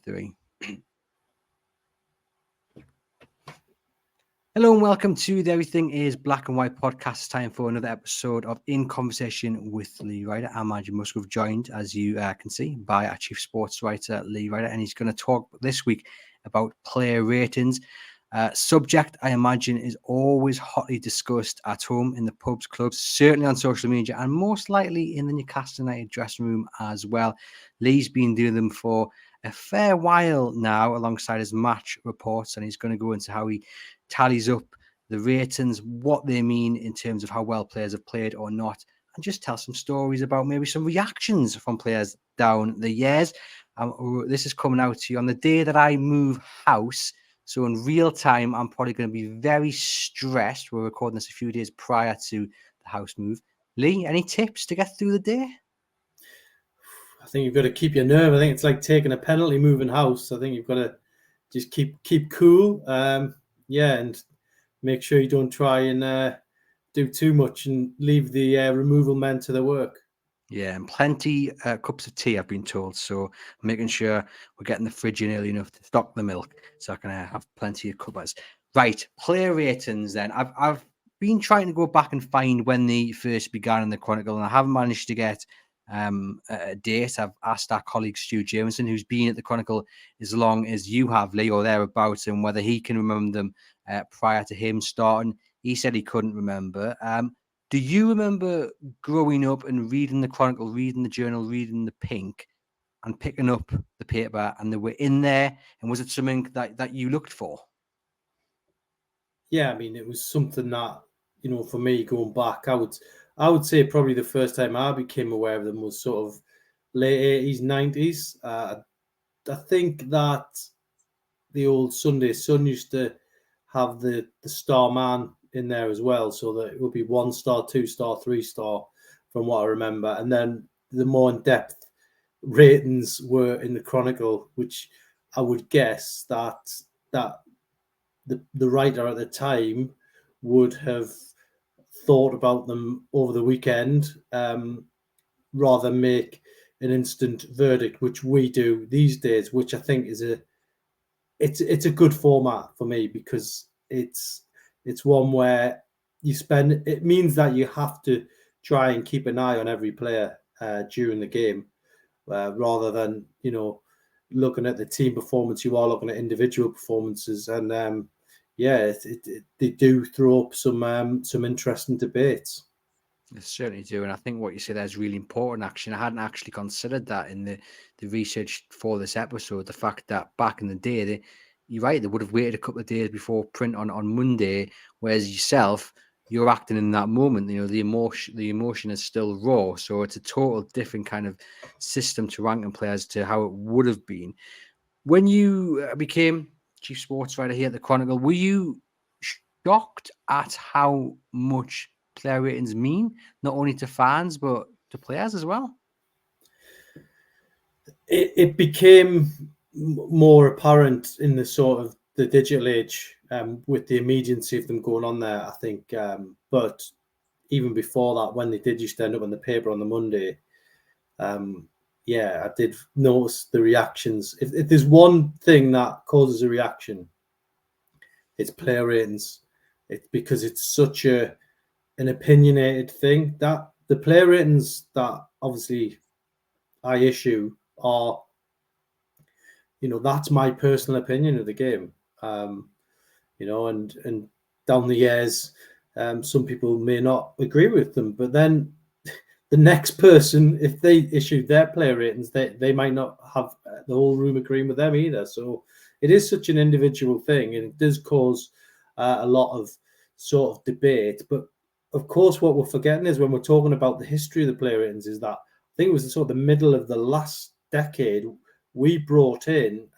3. Hello and welcome to the Everything is Black and White podcast. Time for another episode of In Conversation with Lee Ryder. I'm Andrew Musgrove, joined, as you can see, by our chief sports writer, Lee Ryder, and he's going to talk this week about player ratings. Subject, I imagine, is always hotly discussed at home, in the pubs, clubs, certainly on social media, and most likely in the Newcastle United dressing room as well. Lee's been doing them for a fair while now alongside his match reports, and he's going to go into how he tallies up the ratings, what they mean in terms of how well players have played or not, and just tell some stories about maybe some reactions from players down the years. This is coming out to you on the day that I move house. So in real time, I'm probably going to be very stressed. We're recording this a few days prior to the house move. Lee, any tips to get through the day? I think you've got to keep your nerve. I think it's like taking a penalty moving house. I think you've got to just keep cool. And make sure you don't try and do too much and leave the removal men to their work. Yeah, and plenty cups of tea, I've been told. So making sure we're getting the fridge in early enough to stock the milk, so I can have plenty of cuppas. Right, player ratings then. I've been trying to go back and find when they first began in the Chronicle, and I haven't managed to get a date. I've asked our colleague Stu Jameson, who's been at the Chronicle as long as you have, Lee, or thereabouts, and whether he can remember them prior to him starting. He said he couldn't remember. Do you remember growing up and reading the Chronicle, reading the Journal, reading the Pink, and picking up the paper, and they were in there? And was it something that you looked for? Yeah, I mean, it was something that, for me going back, I would say probably the first time I became aware of them was sort of late 80s, 90s. I think that the old Sunday Sun used to have the star man in there as well, so that it would be 1 star, 2 star, 3 star from what I remember. And then the more in-depth ratings were in the Chronicle, which I would guess that the writer at the time would have thought about them over the weekend, rather than make an instant verdict, which we do these days, which I think is it's a good format for me, because it's one where it means that you have to try and keep an eye on every player during the game, rather than looking at the team performance. You are looking at individual performances, and they do throw up some interesting debates. They certainly do, and I think what you say there is really important. Actually, I hadn't actually considered that in the research for this episode. The fact that back in the day, you're right, they would have waited a couple of days before print on Monday, whereas yourself, you're acting in that moment. The emotion is still raw, so it's a total different kind of system to ranking players to how it would have been when you became chief sports writer here at the Chronicle. Were you shocked at how much player ratings mean, not only to fans but to players as well? It became more apparent in the sort of the digital age, with the immediacy of them going on there, I think. But even before that, when they did used to end up in the paper on the Monday, I did notice the reactions. If there's one thing that causes a reaction, it's player ratings. It's because it's such an opinionated thing, that the player ratings that obviously I issue are, that's my personal opinion of the game. And down the years, some people may not agree with them, but then the next person, if they issue their player ratings, they might not have the whole room agreeing with them either. So it is such an individual thing, and it does cause a lot of sort of debate. But of course, what we're forgetting is, when we're talking about the history of the player ratings, is that I think it was sort of the middle of the last decade, we brought in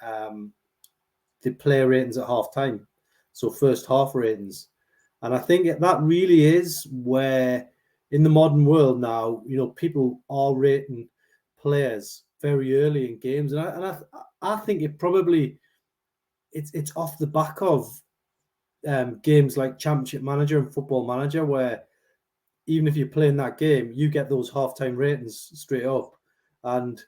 the player ratings at half time, so first half ratings. And I think that really is where, in the modern world now, people are rating players very early in games, and I think it probably it's off the back of games like Championship Manager and Football Manager, where even if you're playing that game, you get those halftime ratings straight up, and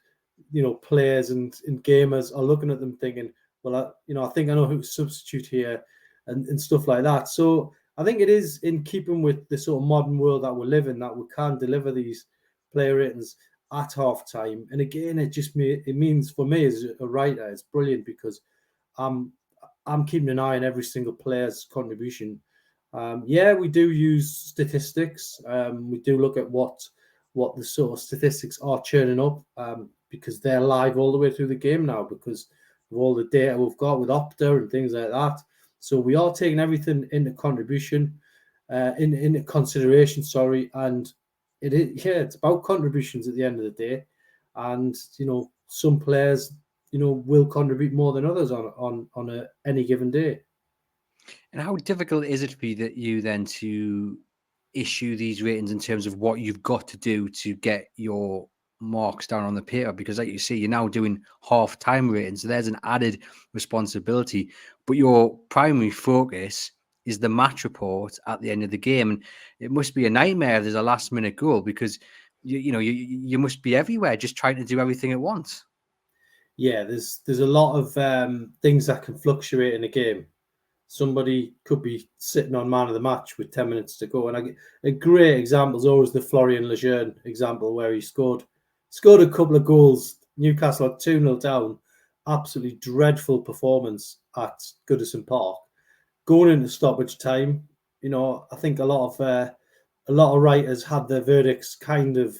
players and gamers are looking at them thinking, well, I think I know who to substitute here, and stuff like that. So I think it is in keeping with the sort of modern world that we live in that we can deliver these player ratings at half time. And again, it means for me as a writer, it's brilliant because I'm keeping an eye on every single player's contribution. We do use statistics. We do look at what the sort of statistics are churning up, because they're live all the way through the game now because of all the data we've got with Opta and things like that. So we are taking everything into contribution, into consideration. Sorry, and it's about contributions at the end of the day, and some players will contribute more than others on any given day. And how difficult is it for you then to issue these ratings in terms of what you've got to do to get your marks down on the paper? Because like you see, you're now doing half-time ratings, so there's an added responsibility. But your primary focus is the match report at the end of the game. And it must be a nightmare if there's a last-minute goal because you must be everywhere just trying to do everything at once. Yeah, there's a lot of things that can fluctuate in a game. Somebody could be sitting on man of the match with 10 minutes to go. And a great example is always the Florian Lejeune example where he scored a couple of goals. Newcastle at 2-0 down. Absolutely dreadful performance at Goodison Park. Going into stoppage time, I think a lot of writers had their verdicts kind of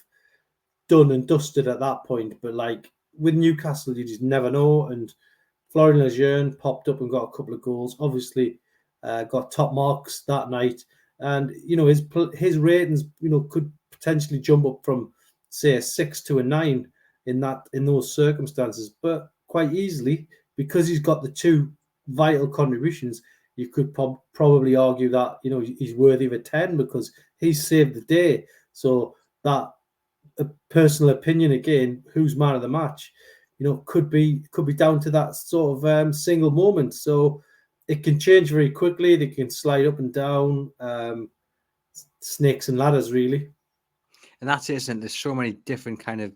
done and dusted at that point. But like with Newcastle, you just never know. And Florian Lejeune popped up and got a couple of goals. Obviously, got top marks that night, and his ratings could potentially jump up from say a 6 to a 9 in those circumstances, but quite easily because he's got the two vital contributions. You could probably argue that he's worthy of a 10 because he's saved the day. So that a personal opinion again, who's man of the match? Could be down to that sort of single moment. So it can change very quickly. They can slide up and down, snakes and ladders, really. And that's it, isn't it? There's so many different kind of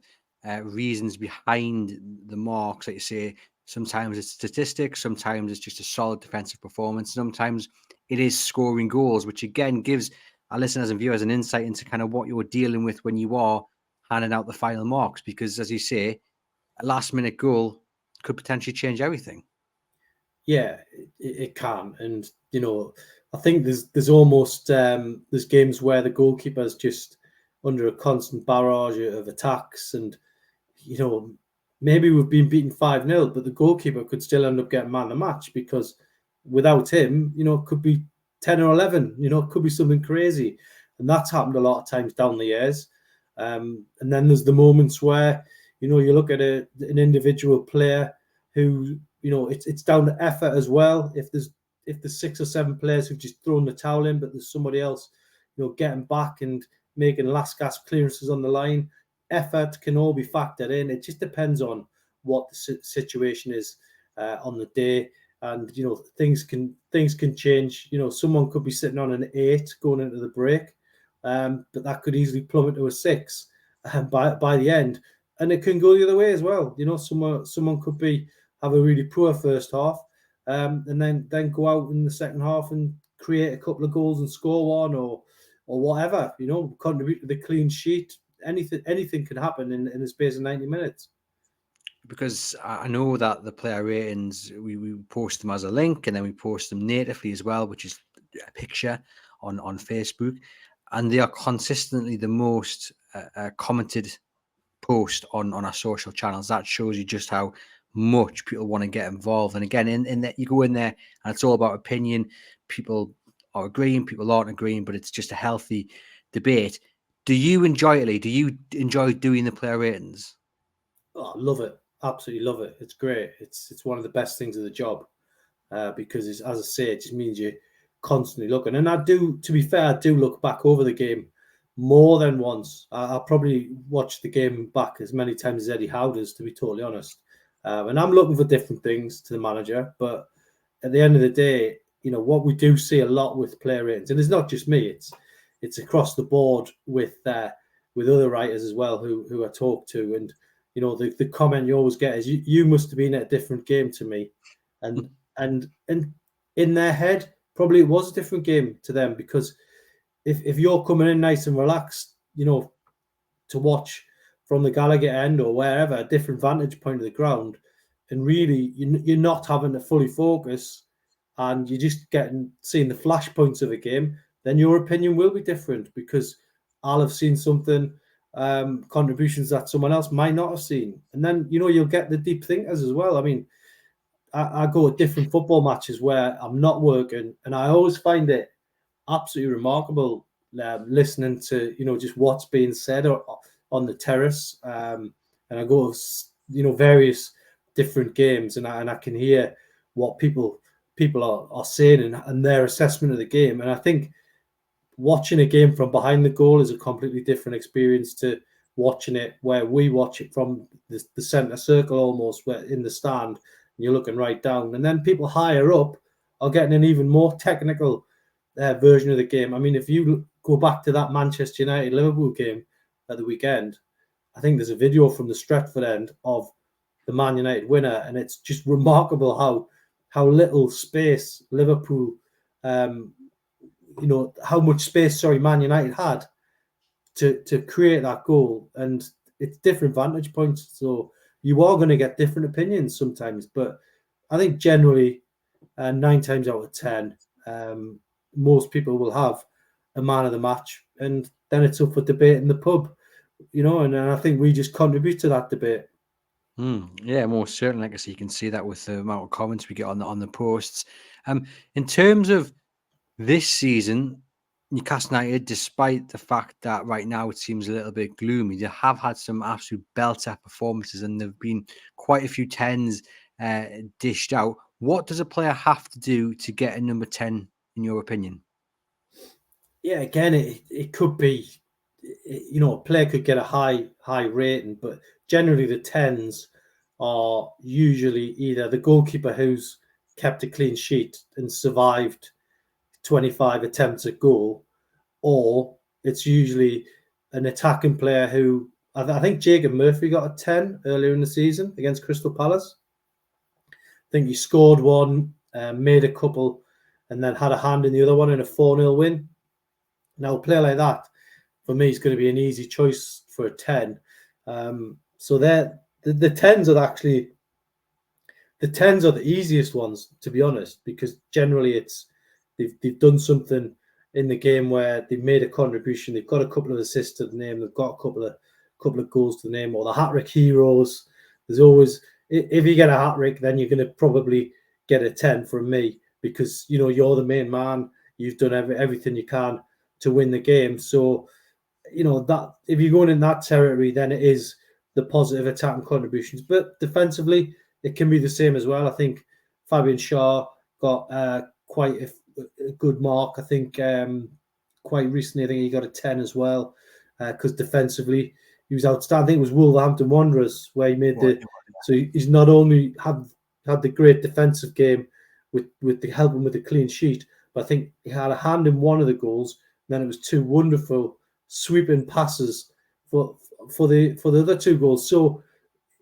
reasons behind the marks. Like you say, sometimes it's statistics, sometimes it's just a solid defensive performance, sometimes it is scoring goals, which again gives our listeners and viewers an insight into kind of what you're dealing with when you are handing out the final marks. Because as you say, a last-minute goal could potentially change everything. Yeah, it can, and I think there's almost there's games where the goalkeeper's just under a constant barrage of attacks, and maybe we've been beaten 5-0, but the goalkeeper could still end up getting man of the match because without him, it could be 10 or 11. It could be something crazy, and that's happened a lot of times down the years. And then there's the moments where you look at an individual player who it's down to effort as well. If there's 6 or 7 players who've just thrown the towel in, but there's somebody else getting back and making last gasp clearances on the line, effort can all be factored in. It just depends on what the situation is on the day, and things can change. Someone could be sitting on an 8 going into the break, but that could easily plummet to a 6 by the end. And it can go the other way as well. Someone could have a really poor first half, and then go out in the second half and create a couple of goals and score one or whatever. Contribute to the clean sheet. Anything can happen in the space of 90 minutes. Because I know that the player ratings, we post them as a link, and then we post them natively as well, which is a picture on Facebook, and they are consistently the most commented post on our social channels. That shows you just how much people want to get involved. And again, in that you go in there and it's all about opinion. People are agreeing, people aren't agreeing, but it's just a healthy debate. Do you enjoy it, Lee? Do you enjoy doing the player ratings? Oh, I love it. Absolutely love it. It's great. It's one of the best things of the job because as I say, it just means you're constantly looking. And to be fair, I do look back over the game more than once. I'll probably watch the game back as many times as Eddie Howe does, to be totally honest. And I'm looking for different things to the manager. But at the end of the day, what we do see a lot with player ratings, and it's not just me, it's across the board with other writers as well who I talk to. And, the comment you always get is you must have been at a different game to me, and in their head probably it was a different game to them, because if you're coming in nice and relaxed, to watch from the Gallagher end or wherever, a different vantage point of the ground, and really you're not having to fully focus and you're just seeing the flashpoints of a game, then your opinion will be different, because I'll have seen something, contributions that someone else might not have seen. And then, you'll get the deep thinkers as well. I mean, I go at different football matches where I'm not working, and I always find it absolutely remarkable listening to just what's being said on the terrace, and I go to various different games, and I can hear what people are saying and their assessment of the game. And I think watching a game from behind the goal is a completely different experience to watching it where we watch it from the centre circle, almost, where in the stand and you're looking right down, and then people higher up are getting an even more technical version of the game. I mean, if you go back to that Manchester United Liverpool game at the weekend, I think there's a video from the Stretford end of the Man United winner, and it's just remarkable how little space Liverpool, how much space, Man United had to create that goal. And it's different vantage points, so you are going to get different opinions sometimes. But I think generally, 9 times out of 10, most people will have a man of the match, and then it's up for debate in the pub, and I think we just contribute to that debate. Yeah, most certainly. Like I say, you can see that with the amount of comments we get on the posts. In terms of this season, Newcastle United, despite the fact that right now it seems a little bit gloomy, they have had some absolute belter performances, and there've been quite a few 10s dished out. What does a player have to do to get a number 10, in your opinion? Yeah, again, it could be, a player could get a high rating, but generally the 10s are usually either the goalkeeper who's kept a clean sheet and survived 25 attempts at goal, or it's usually an attacking player who, I think Jacob Murphy got a 10 earlier in the season against Crystal Palace. I think he scored one, made a couple, and then had a hand in the other one in a 4-0 win. Now, a player like that, for me, is going to be an easy choice for a 10. So the 10s are actually, the 10s are the easiest ones, to be honest, because generally they've done something in the game where they've made a contribution. They've got a couple of assists to the name. They've got a couple of goals to the name, or the hat-trick heroes. There's always, if you get a hat-trick, then you're going to probably get a 10 from me, because you're the main man. You've done everything you can to win the game. So that if you're going in that territory, then it is the positive attacking contributions. But defensively, it can be the same as well. I think Fabian Schär got quite a good mark. I think quite recently, I think he got a 10 as well, because defensively he was outstanding. I think it was Wolverhampton Wanderers where he made so he's not only had the great defensive game with the helping with the clean sheet, but I think he had a hand in one of the goals. Then it was 2 wonderful sweeping passes for the other 2 goals. So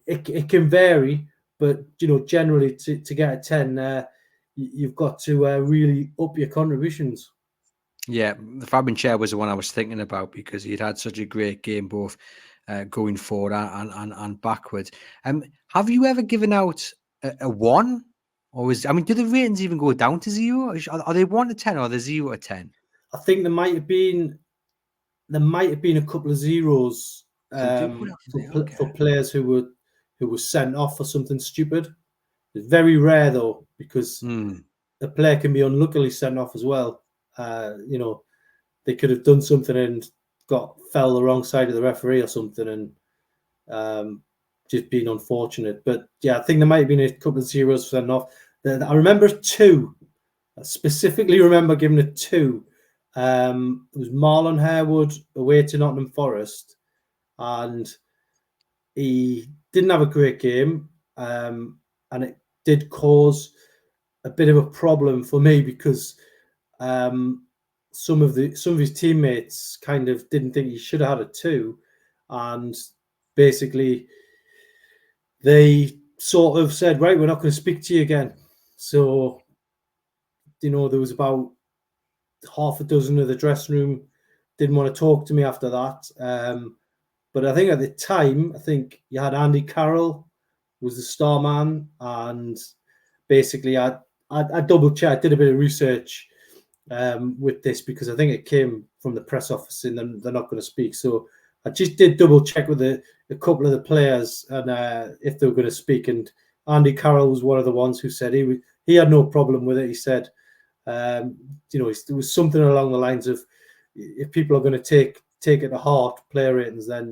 it can vary, but generally to get a 10, you've got to really up your contributions. Yeah, the Fabian Schär was the one I was thinking about, because he'd had such a great game both going forward and backwards. Have you ever given out a 1? Or do the ratings even go down to 0? Are they 1 to 10, or are they 0 to 10? I think there might have been a couple of zeros for players who were sent off for something stupid. It's very rare though, because a player can be unluckily sent off as well. They could have done something and fell the wrong side of the referee or something, and just been unfortunate. But yeah, I think there might have been a couple of zeros sent off. I remember 2. I specifically remember giving it 2. It was Marlon Harewood away to Nottingham Forest, and he didn't have a great game, and it did cause a bit of a problem for me, because some of his teammates kind of didn't think he should have had a 2, and basically they sort of said, right, we're not going to speak to you again. So, there was about half a dozen of the dressing room didn't want to talk to me after that. But I think at the time, you had Andy Carroll was the star man, and basically I double checked, did a bit of research with this, because I think it came from the press office and they're not going to speak. So I just did double check with a couple of the players and if they were going to speak. And Andy Carroll was one of the ones who said he had no problem with it. He said, there was something along the lines of, if people are going to take it to heart, player ratings, then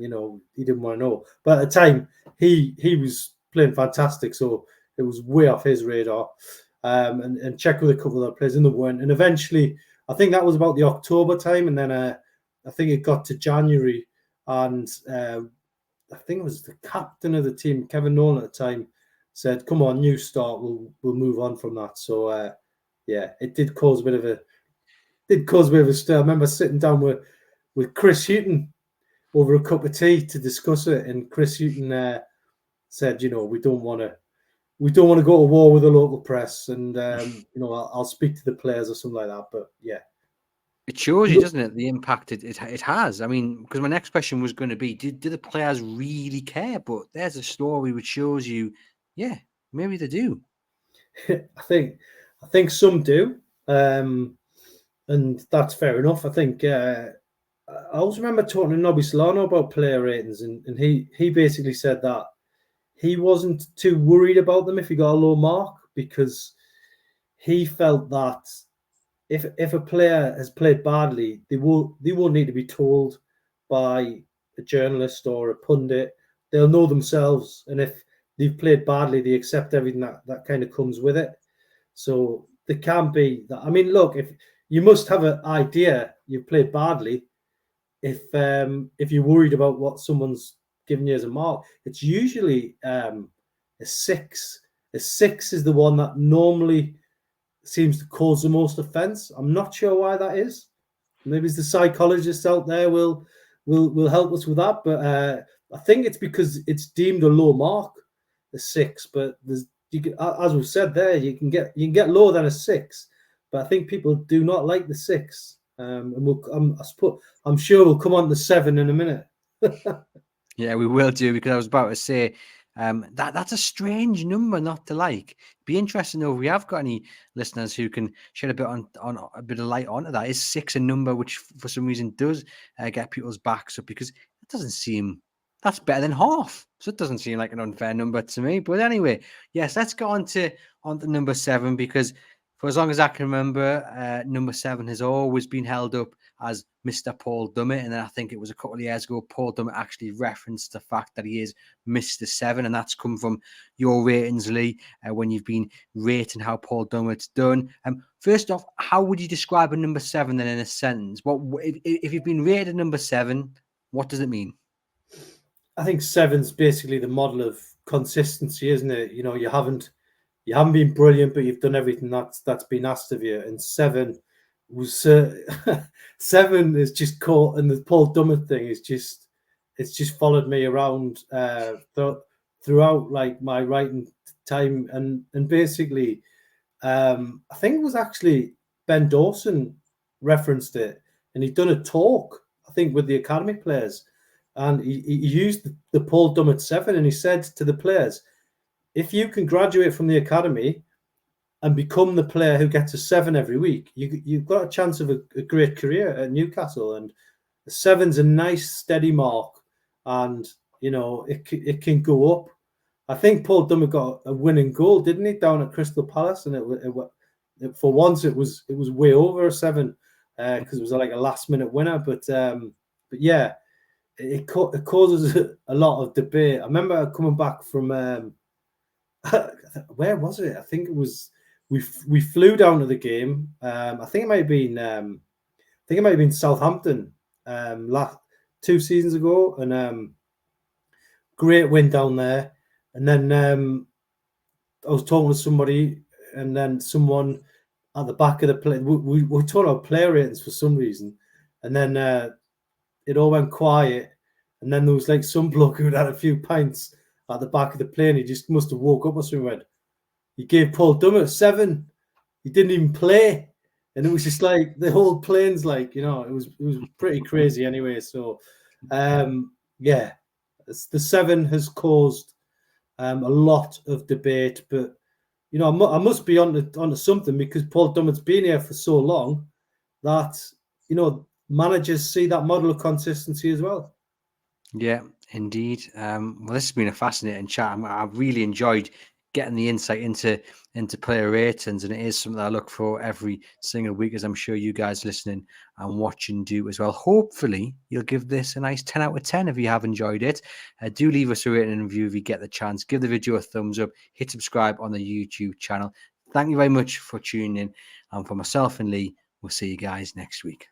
he didn't want to know. But at the time, he was playing fantastic, so it was way off his radar. And check with a couple of other players, and they weren't. And eventually, I think that was about the October time, and then I think it got to January, and I think it was the captain of the team, Kevin Nolan at the time, said, "Come on, new start. We'll move on from that." So it did cause a bit of a stir. I remember sitting down with Chris Hughton over a cup of tea to discuss it, and Chris Hughton said, we don't want to go to war with the local press, and I'll speak to the players or something like that. But yeah, it shows you, doesn't it, the impact it has. I mean, because my next question was going to be, do the players really care? But there's a story which shows you, yeah, maybe they do. I think some do, and that's fair enough. I think I also remember talking to Nobby Solano about player ratings, and he basically said that he wasn't too worried about them if he got a low mark, because he felt that if a player has played badly, they won't need to be told by a journalist or a pundit. They'll know themselves, and if they've played badly, they accept everything that kind of comes with it. So there can't be that. I mean, look, if you must have an idea you've played badly, if you're worried about what someone's given you as a mark, it's usually a 6. A 6 is the one that normally seems to cause the most offence. I'm not sure why that is. Maybe it's the psychologists out there will help us with that. But I think it's because it's deemed a low mark, a 6. But as we've said there, you can get lower than a 6. But I think people do not like the 6. And I'm sure we'll come on to 7 in a minute. Yeah, we will do, because I was about to say that's a strange number not to like. Be interesting to know if we have got any listeners who can shed a bit on a bit of light onto that. Is 6 a number which for some reason does get people's backs up? Because it doesn't seem, that's better than half, so it doesn't seem like an unfair number to me. But anyway, yes, let's go on to number 7, because for as long as I can remember, number 7 has always been held up as Mr. Paul Dummett. And then I think it was a couple of years ago, Paul Dummett actually referenced the fact that he is Mr. 7. And that's come from your ratings, Lee, when you've been rating how Paul Dummett's done. First off, how would you describe a number 7 then in a sentence? If you've been rated a number 7, what does it mean? I think 7's basically the model of consistency, isn't it? You haven't been brilliant, but you've done everything that's been asked of you. And 7 was 7 is just caught, and the Paul Dummett thing is just followed me around throughout like my writing time, and basically I think it was actually Ben Dawson referenced it, and he'd done a talk, I think, with the academy players, and he used the Paul Dummett 7, and he said to the players, if you can graduate from the academy and become the player who gets a 7 every week, you've got a chance of a great career at Newcastle. And the 7's a nice, steady mark, and it can go up. I think Paul Dummett got a winning goal, didn't he, down at Crystal Palace, and it for once it was way over a 7 because it was like a last minute winner. But yeah, it causes a lot of debate. I remember coming back from where was it? I think it was we flew down to the game. I think it might have been Southampton last 2 seasons ago, and great win down there. And then I was talking to somebody, and then someone at the back of the play, we were talking about player ratings for some reason, and then it all went quiet, and then there was like some bloke who'd had a few pints, at the back of the plane. He just must have woke up or something. Went, he gave Paul Dummett 7. He didn't even play, and it was just like the whole plane's like, it was pretty crazy anyway. So, yeah, the 7 has caused a lot of debate, but I must be onto something, because Paul Dummett's been here for so long that managers see that model of consistency as well. Yeah, indeed. Well, this has been a fascinating chat. I've really enjoyed getting the insight into player ratings, and it is something that I look for every single week, as I'm sure you guys listening and watching do as well. Hopefully, you'll give this a nice 10 out of 10 if you have enjoyed it. Do leave us a rating and review if you get the chance. Give the video a thumbs up. Hit subscribe on the YouTube channel. Thank you very much for tuning in. And for myself and Lee, we'll see you guys next week.